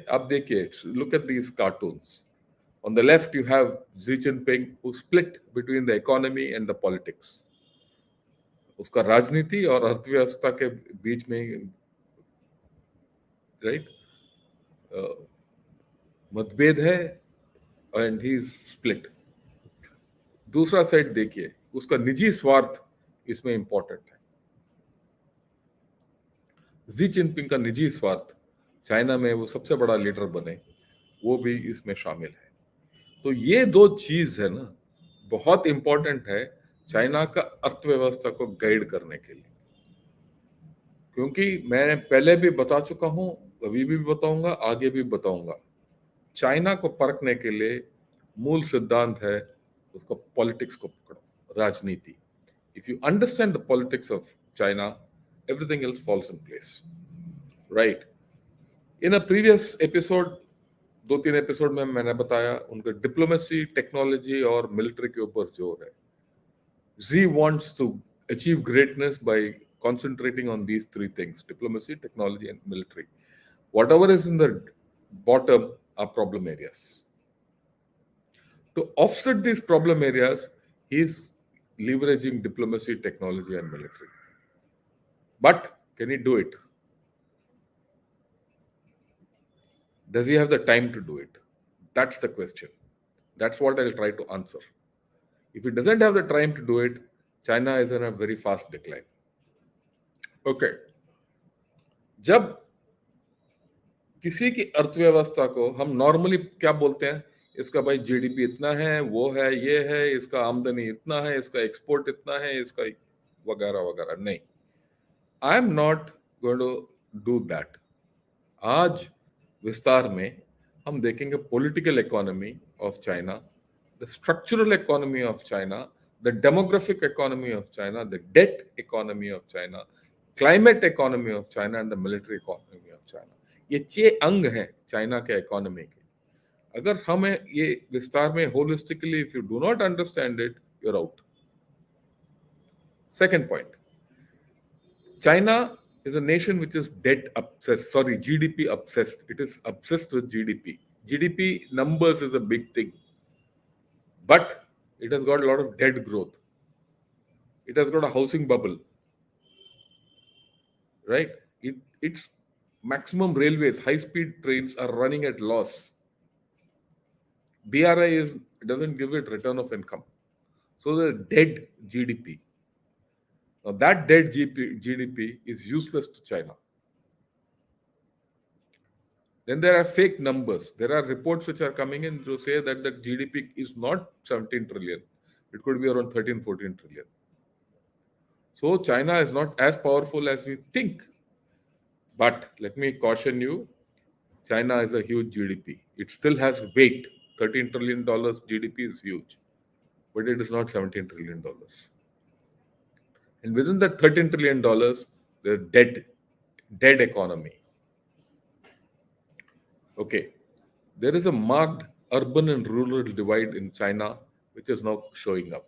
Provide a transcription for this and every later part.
आप देखिए, look at these cartoons. On the left, you have Xi Jinping, who split between the economy and the politics. उसका राजनीति और अर्थव्यवस्था के बीच में, राइट, मतभेद है, एंड ही इज स्प्लिट. दूसरा साइड देखिए, उसका निजी स्वार्थ इसमें इंपॉर्टेंट है. जी जिनपिंग का निजी स्वार्थ, चाइना में वो सबसे बड़ा लीडर बने, वो भी इसमें शामिल है. तो ये दो चीज है ना, बहुत इंपॉर्टेंट है चाइना का अर्थव्यवस्था को गाइड करने के लिए. क्योंकि मैं पहले भी बता चुका हूं, अभी भी बताऊंगा, आगे भी बताऊंगा, चाइना को परखने के लिए मूल सिद्धांत है उसको पॉलिटिक्स को पकड़ो, राजनीति. If you understand the politics of China, everything else falls in place, right. In a previous episode, 2-3 episode में मैंने बताया उनका डिप्लोमेसी, टेक्नोलॉजी और मिलिट्री के ऊपर जोर है. Xi wants to achieve greatness by concentrating on these three things: diplomacy, technology, and military. Whatever is in the bottom are problem areas. To offset these problem areas, he's leveraging diplomacy, technology, and military. But can he do it? Does he have the time to do it? That's the question. That's what I'll try to answer. If he doesn't have the time to do it, China is in a very fast decline. Okay. जब किसी की अर्थव्यवस्था को हम normally क्या बोलते हैं, इसका भाई जीडीपी इतना है, वो है, ये है, इसका आमदनी इतना है, इसका एक्सपोर्ट इतना है, इसका वगैरह वगैरह. नहीं, I am not going to do that. आज विस्तार में हम देखेंगे political economy of China, the structural economy of China, the demographic economy of China, the debt economy of China, climate economy of China and the military economy of China. ये 6 अंग हैं China के economy के. अगर हमें ये विस्तार में holistically, if you do not understand it, you are out. Second point, China is a nation which is debt obsessed, sorry, GDP obsessed. It is obsessed with GDP. GDP numbers is a big thing, but it has got a lot of debt growth. It has got a housing bubble, right? Its maximum railways, high-speed trains are running at loss. BRI doesn't give it return of income. So the dead GDP. Now that dead GDP is useless to China. Then there are fake numbers. There are reports which are coming in to say that the GDP is not 17 trillion. It could be around 13-14 trillion. So China is not as powerful as we think. But let me caution you, China is a huge GDP. It still has weight. $13 trillion GDP is huge. But it is not $17 trillion. And within that $13 trillion, the dead economy. Okay, there is a marked urban and rural divide in China, which is now showing up.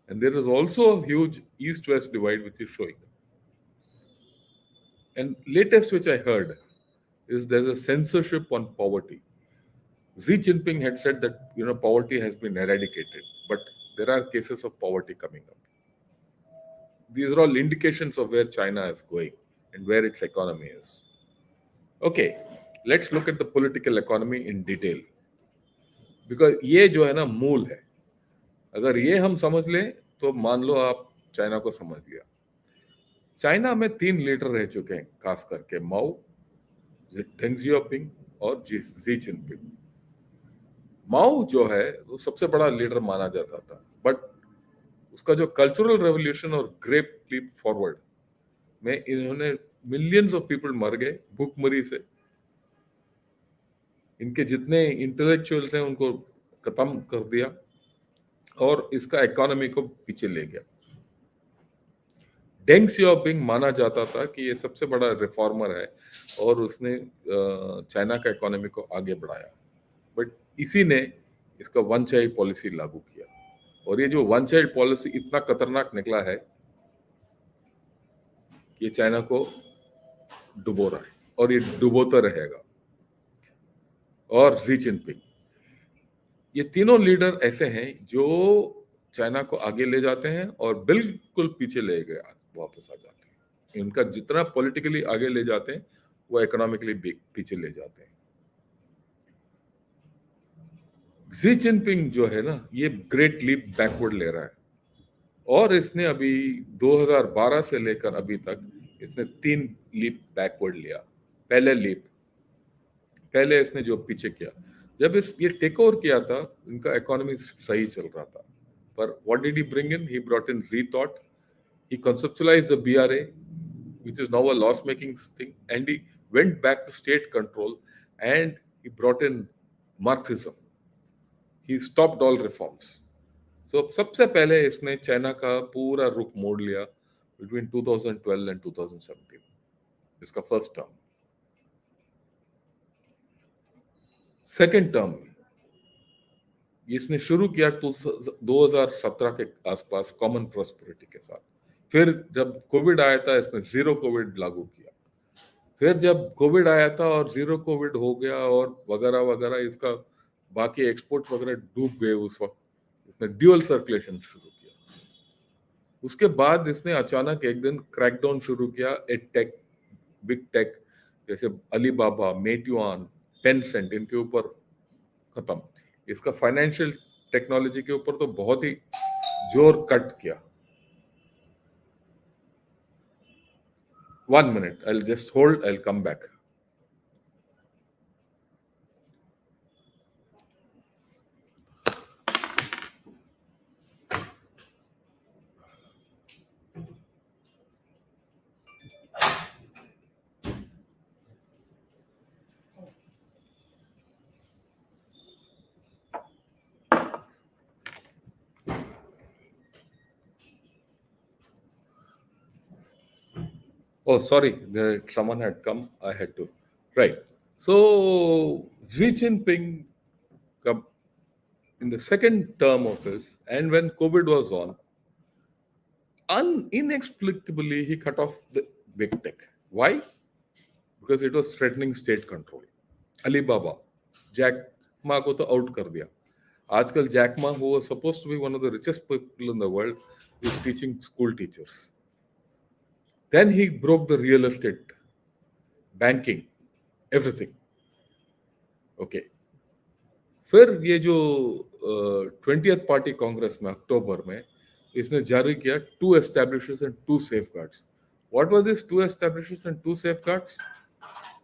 And there is also a huge east-west divide, which is showing up. And latest which I heard is there's a censorship on poverty. Xi Jinping had said that, poverty has been eradicated, but there are cases of poverty coming up. These are all indications of where China is going and where its economy is. Okay, let's look at the political economy in detail. Because ये जो है ना मूल है. अगर ये हम समझ लें तो मान लो आप चाइना को समझ लिया. चाइना में 3 लीडर रह चुके हैं, खास करके माओ, डेंग जियाओपिंग और जी जिनपिंग. माओ जो है वो सबसे बड़ा लीडर माना जाता था, बट उसका जो कल्चरल रेवोल्यूशन और ग्रेट लीप फॉरवर्ड में इन्होंने मिलियंस ऑफ पीपल मर गए भूखमरी से. इनके जितने इंटेलेक्चुअल्स हैं उनको खत्म कर दिया और इसका इकोनॉमी को पीछे ले गया. डेंग सियाओपिंग माना जाता था कि ये सबसे बड़ा रिफॉर्मर है और उसने चाइना का इकोनॉमी को आगे बढ़ाया. बट इसी ने इसका वन चाइल्ड पॉलिसी लागू किया और ये जो वन चाइल्ड पॉलिसी इतना खतरनाक निकला है कि ये चाइना को डुबो रहा है और ये डुबोता रहेगा. और शी जिनपिंग, ये तीनों लीडर ऐसे हैं जो चाइना को आगे ले जाते हैं और बिल्कुल पीछे ले गए वापस आ जाते हैं। इनका जितना पॉलिटिकली आगे ले जाते हैं वो इकोनॉमिकली पीछे ले जाते हैं। शी जिनपिंग जो है ना, ये ग्रेट लीप बैकवर्ड ले रहा है और इसने अभी 2012 से लेकर अभी तक इसने 3 लीप बैकवर्ड लिया। पहले इसने जो पीछे किया, जब ये टेक ओवर किया था, इनका इकोनॉमी सही चल रहा था, पर what did he bring in? He brought in री thought, he conceptualized the BRA, which is now a loss making thing, and he went back to state control and he brought in Marxism. He stopped all reforms. So सबसे पहले इसने China का पूरा रुख मोड़ लिया between 2012 and 2017, इसका first term. Second term इसने शुरू किया 2017 के आसपास कॉमन प्रॉस्पेरिटी के साथ। फिर जब कोविड आया था, इसने जीरो कोविड लागू किया। फिर जब कोविड आया था और जीरो कोविड हो गया और वगैरह वगैरह, इसका बाकी एक्सपोर्ट वगैरह डूब गए, उस वक्त इसने ड्यूअल सर्कुलेशन शुरू किया। उसके बाद इसने अचानक एक दिन क्रैकडाउन शुरू किया टेक, बिग टेक जैसे अलीबाबा, मेट्यूआन, टेंसेंट, इनके ऊपर खत्म। इसका फाइनेंशियल टेक्नोलॉजी के ऊपर तो बहुत ही जोर कट किया। 1 minute, I'll just hold, I'll come back. Oh, sorry, someone had come. I had to. Right. So Xi Jinping, in the second term of his, and when COVID was on, inexplicably he cut off the big tech. Why? Because it was threatening state control. Alibaba, Jack Ma को तो out कर दिया। आजकल Jack Ma, who was supposed to be one of the richest people in the world, is teaching school teachers. Then he broke the real estate, banking, everything. Okay. फिर ये जो 20th party Congress में अक्टूबर में इसने जारी किया 2 establishes and 2 safeguards. What were these 2 establishes and 2 safeguards?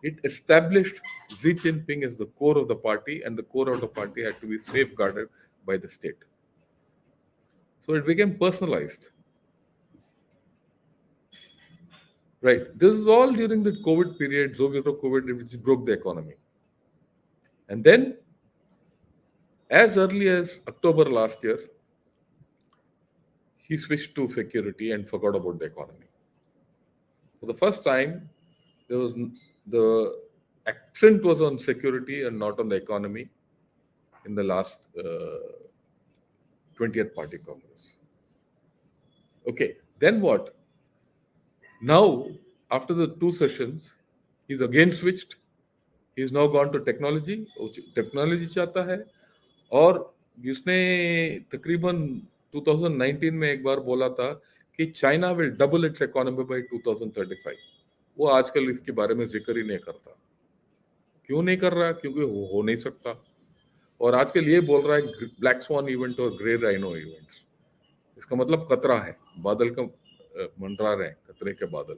It established Xi Jinping as the core of the party, and the core of the party had to be safeguarded by the state. So it became personalized. Right. This is all during the COVID period, zero COVID, which broke the economy. And then, as early as October last year, he switched to security and forgot about the economy. For the first time, the accent was on security and not on the economy in the last 20th Party Congress. Okay, then what? Now, after the 2 sessions, he's again switched. He's now gone to technology. Technology चाहता है, और उसने तकरीबन 2019 में एक बार बोला था कि China will double it's economy bye 2035। वो आजकल इसके बारे में जिक्र ही नहीं करता। क्यों नहीं कर रहा? क्योंकि हो नहीं सकता। और आजकल ये बोल रहा है ब्लैक स्वान इवेंट और ग्रे राइनो इवेंट्स। इसका मतलब खतरा है, बादल का मंडरा रहे हैं, खतरे के बादल,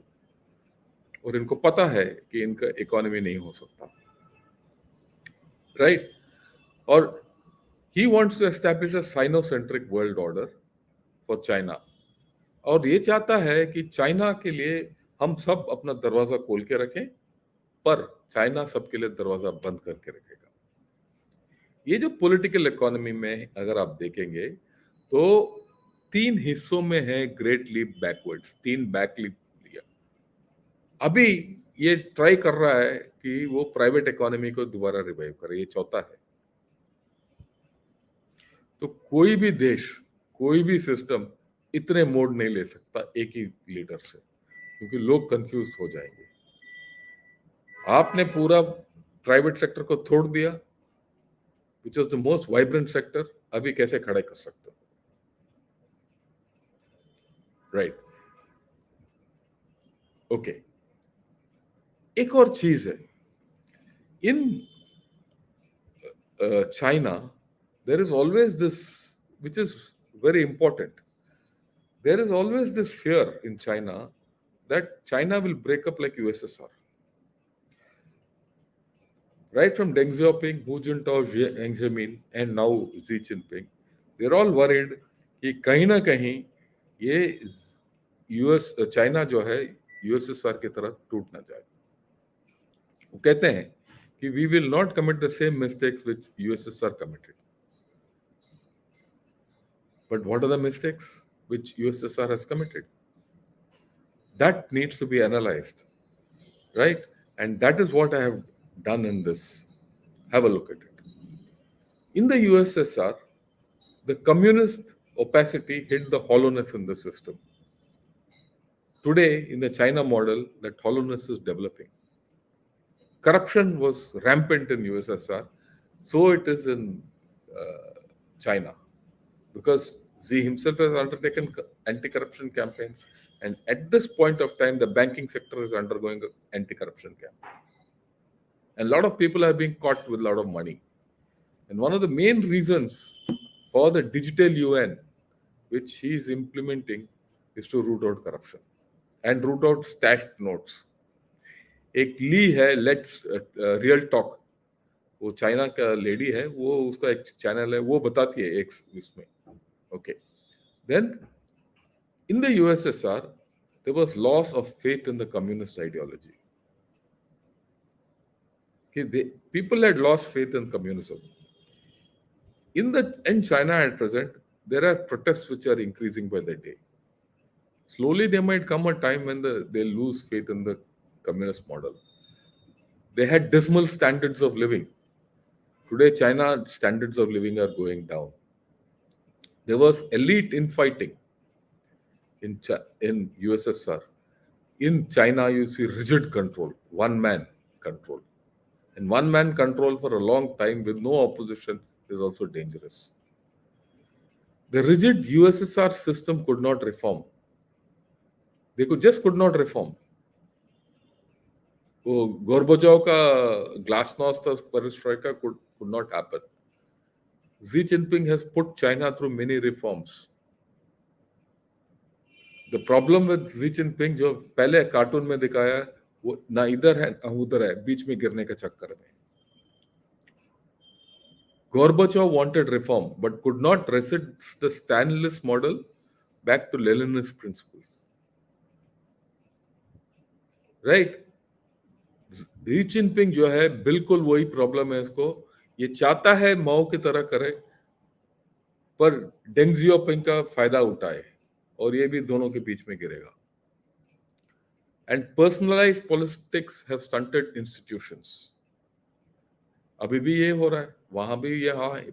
और इनको पता है कि इनका इकोनॉमी नहीं हो सकता। राइट? और he wants to establish a Sino-centric world order for China, और ये चाहता है कि चाइना के लिए हम सब अपना दरवाजा खोल के रखें, पर चाइना सबके लिए दरवाजा बंद करके रखेगा। ये जो पॉलिटिकल इकोनॉमी में अगर आप देखेंगे तो 3 हिस्सों में है great leap backwards, 3 back leap लिया। अभी ये ट्राई कर रहा है कि वो प्राइवेट इकोनॉमी को दोबारा रिवाइव करे, ये चौथा है। तो कोई भी देश, कोई भी सिस्टम इतने मोड नहीं ले सकता एक ही लीडर से, क्योंकि लोग कंफ्यूज हो जाएंगे। आपने पूरा प्राइवेट सेक्टर को तोड़ दिया, which was the most vibrant sector, अभी कैसे खड़े कर सकते हो? Right. Okay. एक और चीज है, in China, there is always this, which is very important. There is always this fear in China that China will break up like USSR. Right from Deng Xiaoping, Hu Jintao, Jiang Zemin, and now Xi Jinping, they're all worried कि कहीं ना कहीं ये China जो है USSR की तरफ टूट ना जाए. वो कहते हैं कि we will not commit the same mistakes which USSR committed. But what are the mistakes which USSR has committed? That needs to be analyzed, right? And that is what I have done in this. Have a look at it. In the USSR, the communist opacity hid the hollowness in the system. Today, in the China model, that hollowness is developing. Corruption was rampant in USSR, so it is in China, because Xi himself has undertaken anti-corruption campaigns, and at this point of time, the banking sector is undergoing an anti-corruption campaign. And a lot of people are being caught with a lot of money. And one of the main reasons for the digital yuan, which he is implementing, is to root out corruption and root out stashed notes. एक ली है let's real talk, वो China का lady है, वो उसका एक channel है, वो बताती है एक इसमें. Okay, then in the USSR there was loss of faith in the communist ideology. People had lost faith in communism. In China at present, there are protests which are increasing by the day. Slowly, there might come a time when they lose faith in the communist model. They had dismal standards of living. Today, China standards of living are going down. There was elite infighting in USSR. In China, you see rigid control, one-man control. And one-man control for a long time with no opposition is also dangerous. The rigid USSR system could not reform. They just could not reform. Gorbachev ka glasnost perestroika could not happen. Xi Jinping has put China through many reforms. The problem with Xi Jinping, जो पहले cartoon में दिखाया, वो ना इधर है ना उधर है, बीच में गिरने का चक्कर में. Gorbachev wanted reform, but could not resist the Stalinist model back to Leninist principles. Right? Xi Jinping जो है बिल्कुल वही प्रॉब्लम है इसको. ये चाहता है माओ की तरह करे, पर डेंग जियाओपिंग का फायदा उठाए, और ये भी दोनों के बीच में गिरेगा. And personalized politics have stunted institutions. अभी भी ये हो रहा है, वहां भी ये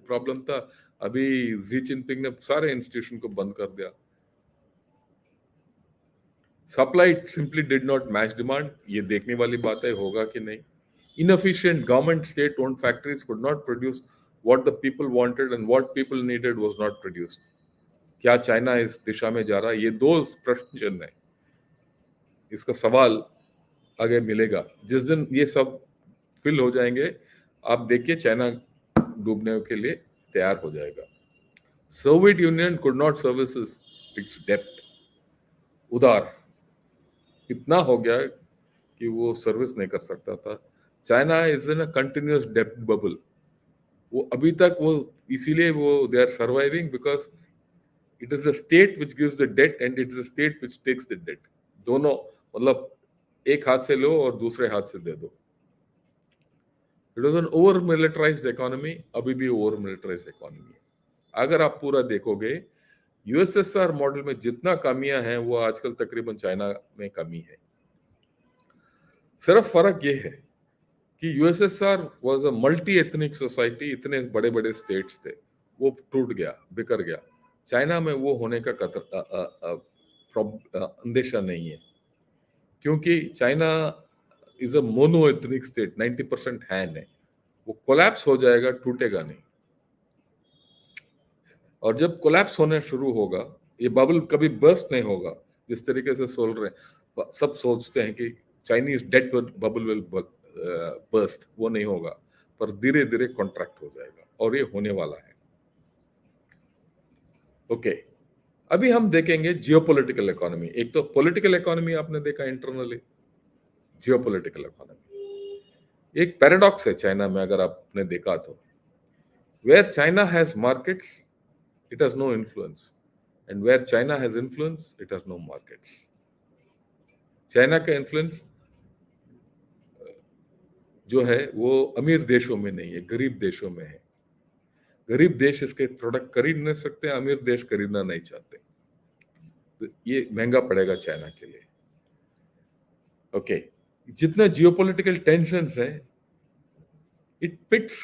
प्रॉब्लम था. अभी Xi Jinping ने सारे इंस्टीट्यूशन को बंद कर दिया. Supply simply did not match demand. ये देखने वाली बात है, होगा कि नहीं. Inefficient government state-owned factories could not produce what the people wanted, and what people needed was not produced. क्या चाइना इस दिशा में जा रहा है? ये दो प्रश्न चिन्ह है. इसका सवाल आगे मिलेगा. जिस दिन ये सब फिल हो जाएंगे, आप देखिए चाइना डूबने के लिए तैयार हो जाएगा. Soviet union could not service its debt. उधार इतना हो गया कि वो सर्विस नहीं कर सकता था. China is in a continuous डेब्ट बबल. वो अभी तक वो इसीलिए वो they are surviving because it is the state which gives the debt and it is the state which takes the debt. दोनों, मतलब एक हाथ से लो और दूसरे हाथ से दे दो. It was an over militarized economy. अभी भी ओवर मिलिटराइज्ड इकोनॉमी है. अगर आप पूरा देखोगे, यूएसएसआर मॉडल में जितना कमियां हैं वो आजकल तकरीबन चाइना में कमी है. सिर्फ फर्क ये है कि USSR was a multi ethnic society. इतने बड़े बड़े स्टेट्स थे, वो टूट गया, बिखर गया. चाइना में वो होने का अंदेशा नहीं है, क्योंकि China is a mono ethnic state. 90% है. वो कोलैप्स हो जाएगा, टूटेगा नहीं. और जब कोलैप्स होने शुरू होगा, ये बबल कभी बर्स्ट नहीं होगा जिस तरीके से सोच रहे हैं, सब सोचते हैं कि Chinese debt bubble will burst, वो नहीं होगा, पर धीरे धीरे कॉन्ट्रैक्ट हो जाएगा और ये होने वाला है। ओके, अभी हम देखेंगे जियोपॉलिटिकल इकोनॉमी। एक तो पॉलिटिकल इकोनॉमी आपने देखा इंटरनली, जियोपॉलिटिकल इकोनॉमी एक पैराडॉक्स है चाइना में, अगर आपने देखा तो where China has markets it has no influence, and where China has influence it has no markets. China का इन्फ्लुएंस जो है वो अमीर देशों में नहीं है, गरीब देशों में है। गरीब देश इसके प्रोडक्ट खरीद नहीं सकते, अमीर देश खरीदना नहीं चाहते, तो ये महंगा पड़ेगा चाइना के लिए। ओके, जितने जियोपॉलिटिकल टेंशंस हैं, it pits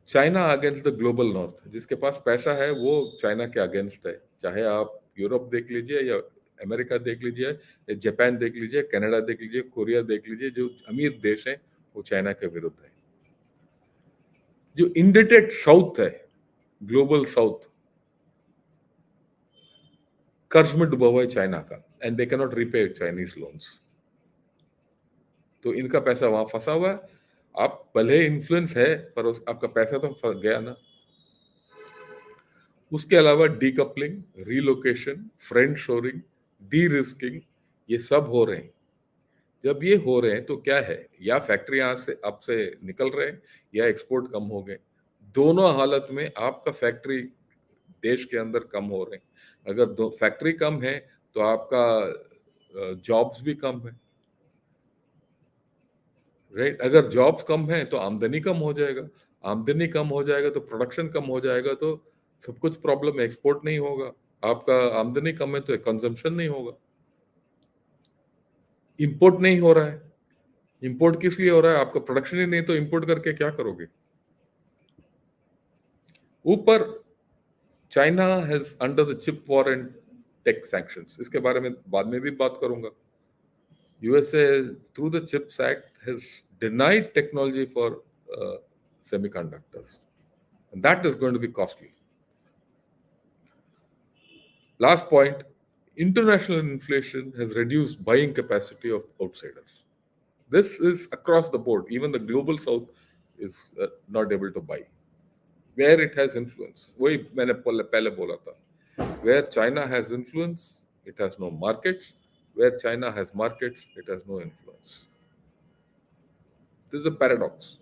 China against the global north. जिसके पास पैसा है वो चाइना के अगेंस्ट है, चाहे आप यूरोप देख लीजिए या अमेरिका देख लीजिए या जापान देख लीजिए, कनाडा देख लीजिए, कोरिया देख लीजिए, जो अमीर देश है वो चाइना के विरुद्ध है। जो इंडेटेड साउथ है, ग्लोबल साउथ, कर्ज में डूबा हुआ है चाइना का, and they can not repay Chinese loans. तो इनका पैसा वहां फंसा हुआ है। आप भले इन्फ्लुएंस है, पर आपका पैसा तो फंस गया ना। उसके अलावा decoupling, relocation, friend shoring, D risking, ये सब हो रहे हैं। जब ये हो रहे हैं तो क्या है, या फैक्ट्री यहाँ से अब से निकल रहे हैं या एक्सपोर्ट कम हो गए। दोनों हालत में आपका फैक्ट्री देश के अंदर कम हो रहे हैं। अगर दो फैक्ट्री कम है तो आपका जॉब्स भी कम है, राइट। अगर जॉब्स कम है तो आमदनी कम हो जाएगा, आमदनी कम हो जाएगा तो प्रोडक्शन कम हो जाएगा, तो सब कुछ प्रॉब्लम है, एक्सपोर्ट नहीं होगा। आपका आमदनी कम है तो कंजम्पशन नहीं होगा। इंपोर्ट नहीं हो रहा है, इंपोर्ट किस लिए हो रहा है, आपका प्रोडक्शन ही नहीं, तो इंपोर्ट करके क्या करोगे। ऊपर China has under the chip war and tech sanctions, इसके बारे में बाद में भी बात करूंगा। USA through the chips act has denied technology for semiconductors, and that is going to be costly. Last point, international inflation has reduced buying capacity of outsiders. This is across the board. Even the global south is not able to buy. Where it has influence, वही मैंने पहले बोला था, where China has influence, it has no markets. Where China has markets, it has no influence. This is a paradox.